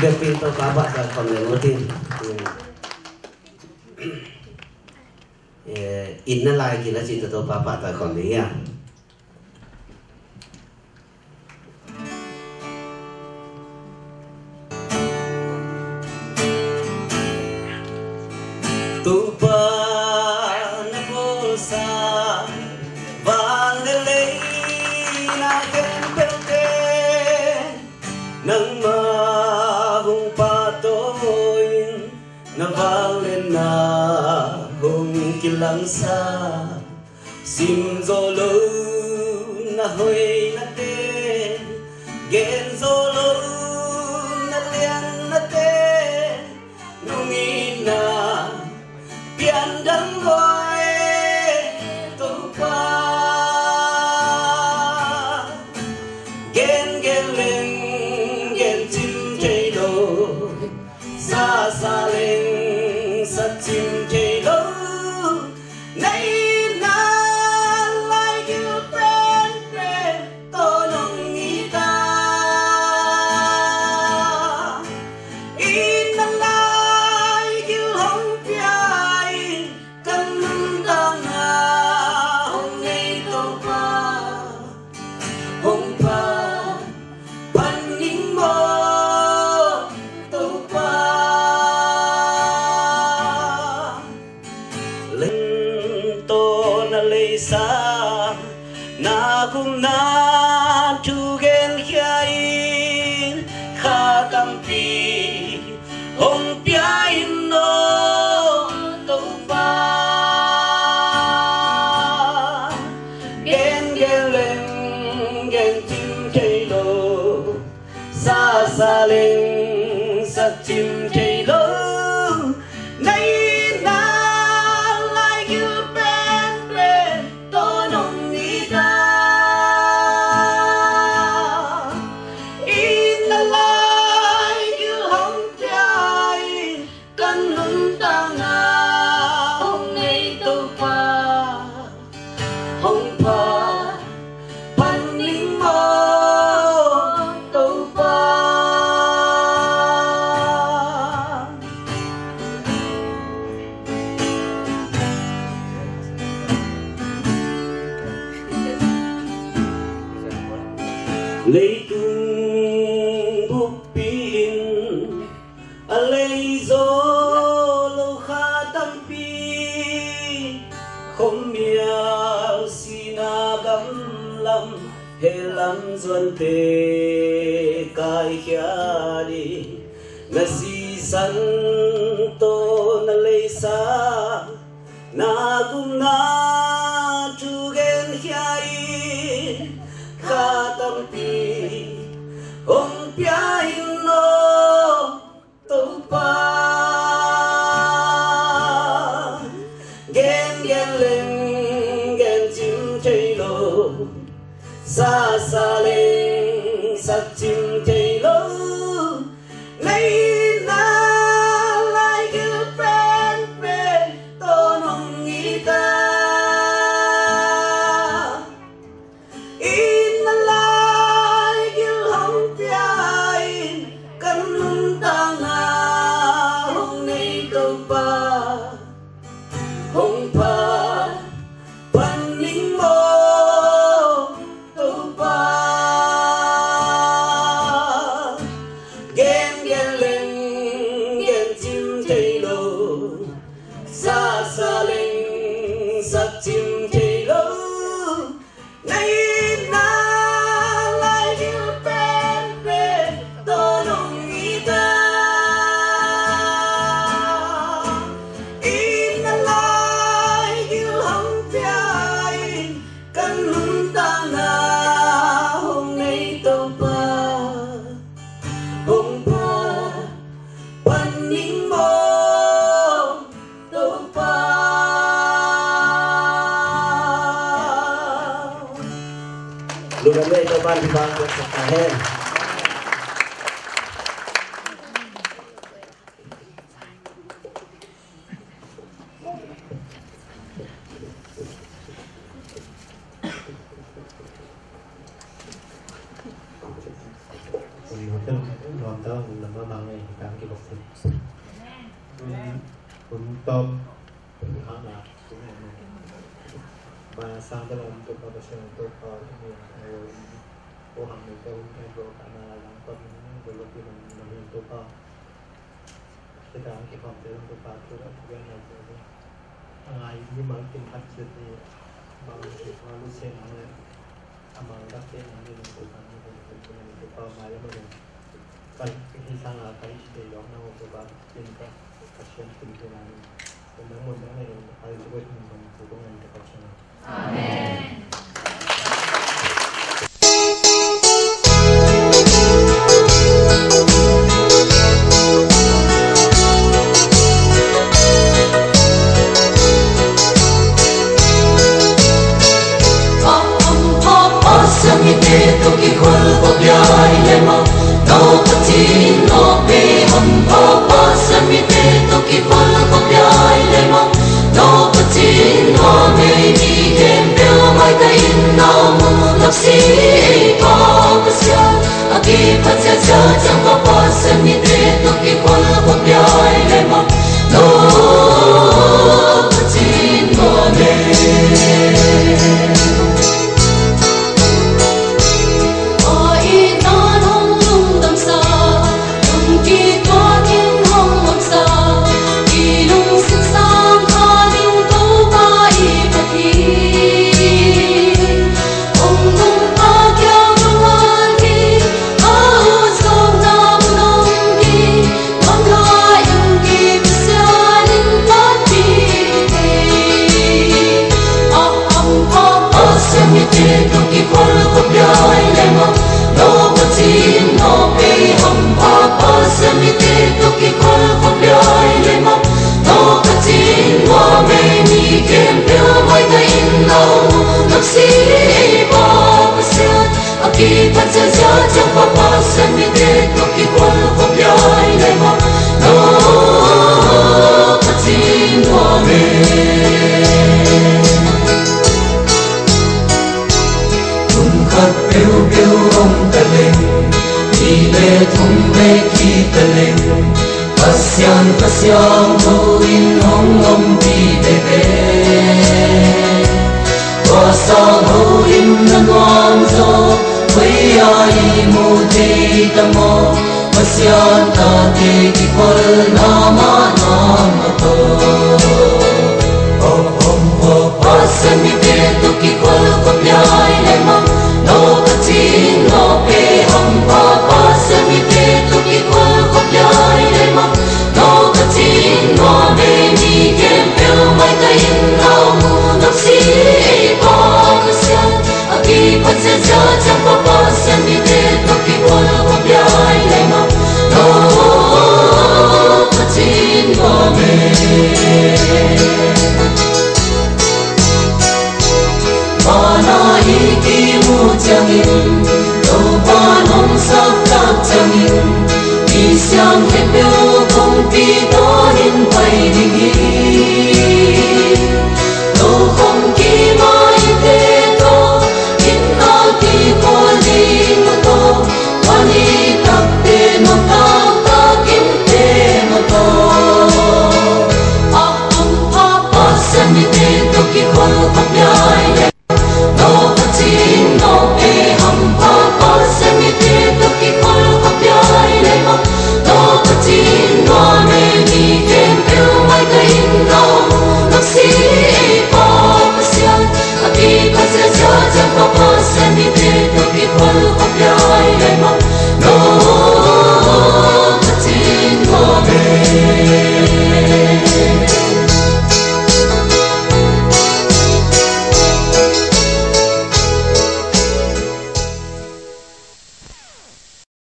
sudah pintu bapak dah komemotin. Inna lagi lah cerita tu bapak dah komeya. Tupa na bolsa vandelay na kempelte nang mahong patoin na valen na hong kilangsa simzolo na hoy na te genzolo na lian na te nungina piandang boy tupa gen gen leng gen chim chei lo sa sa leng sa chim chei lo nay na lai yêu pen pen to nong nghĩ ta in na lai yêu hong piai kan tang a hong nei to pa hong pa pan ning mo to pa leng to na lei sa na kum na tu gen hiain kha tam pi hong piai no to pa gen gen leng gen chim chei lo sa sa leng sa chim chei lo nay na lai yêu pen pen to nong ni ta in la lai yêu hong piai kan nun ta nga hong nei to pa hong pa pan ning mo to pa lấy tung bút pin lấy gió lâu kha tâm pi không miêu xin gấm lâm hệ lâm duân tê cai khia đi na si san to na lấy sa na kum na tu gen khia kha tâm pi hong piai no to pa gen gen leng gen chim chei lo sa sa leng sa chim chei lo nay na lai yêu pen pen to nong nghĩ ta in na lai yêu hong piai kan nun ta nga hong nei to pa hong pa pan ning mo to pa gen gen leng gen chim chei lo sa sa leng sa chim chei lo nay na lai yêu pen pen to nong nghĩ ta in na lai yêu hong piai kan nun ta nga hong nei to pa hong pa pan ning mo to pa lu gần đây cho ban thì ban được cả hen Hotel, hotel, คุณตอบข้างหน้ามาสร้างตลาดตัวประชาชนตัวเขาที่มีโอ้หังตัวให้ตัวการงานหลังตอนนี้ตัวรถที่มันมีตัวเขาจะทำให้ความเจริญตัวเขาตัวทุกอย่างในตัวนี้อะไรที่มันเป็นพัฒน์ที่บางสิ่งบางรู้เช่นนั้นทำมาดักเต้นนั้นในตัวเขาในตัวเขาหมายแล้วมันไปที่สร้างอะไรที่จะย้อนเอาตัวเขาเป็นก็Passion pimpinan dan mudah-mudahan yang hal itu membantu hubungan dekat sana. Amin. Pasyan ta te ki pal nama nama to